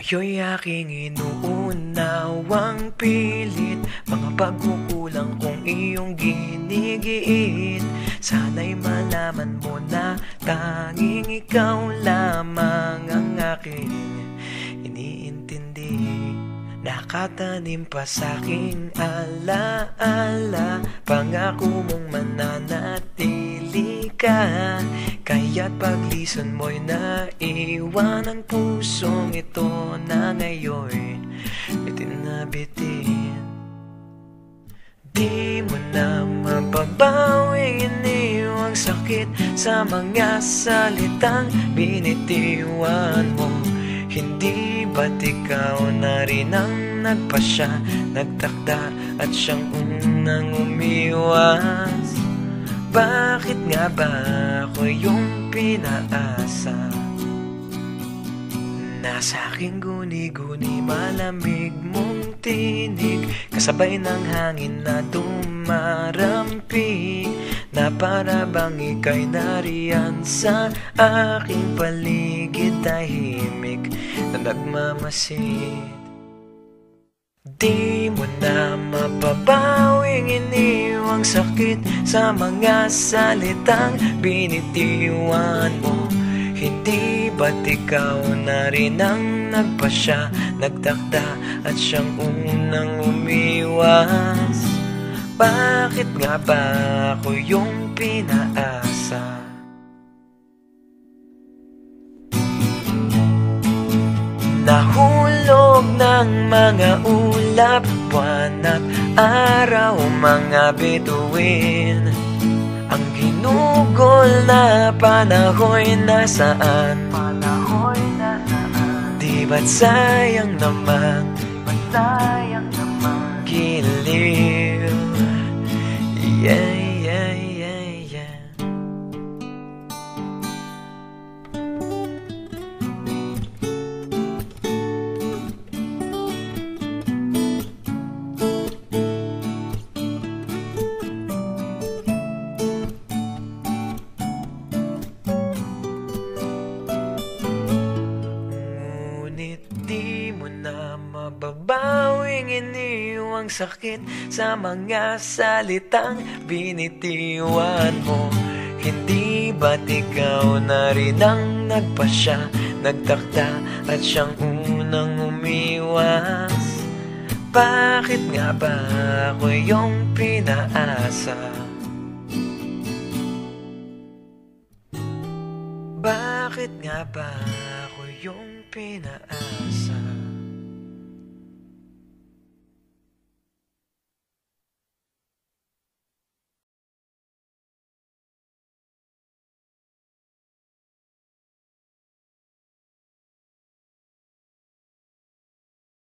Kayo'y aking inuunawang pilit, mga pagkukulang kong iyong ginigiit. Sana'y malaman mo na tanging ikaw lamang ang aking iniintindi. Nakatanim pa sa'king alaala, pangako mong mananatili ka. Kaya't paglisan mo'y naiwan ang pusong ito na ngayon bitin na bitin. Di mo na mababawing iniwang sakit sa mga salitang binitiwan mo. Hindi ba't ikaw na rin ang nagpasya, nagtakda at siyang unang umiwas? Bakit nga ba ako yung pinaasa? Nasa aking guni-guni malamig mong tinig, kasabay ng hangin na dumarampi, na para bang ika'y nariyan sa aking paligid, tahimik na nagmamasid. Di mo na mapapawing iniwang sakit sa mga salitang binitiwan mo. Hindi ba't ikaw na rin ang nagpasya, nagtakda at siyang unang umiwas? Bakit nga ba ako yung pinaasa? Nahulog ng mga ulap, buwan at araw, mga bituin. Ang ginugol na panahon'y nasaan? Di ba't sayang naman? Giliw. Yeah, yeah, yeah, yeah. Ngunit di mo na mababawing iniwang sakit sa mga salitang binitiwan mo. Hindi ba't ikaw na rin ang nagpasya, nagtakda at siyang unang umiwas? Bakit nga ba ako yung pinaasa? Bakit nga ba ako yung pinaasa?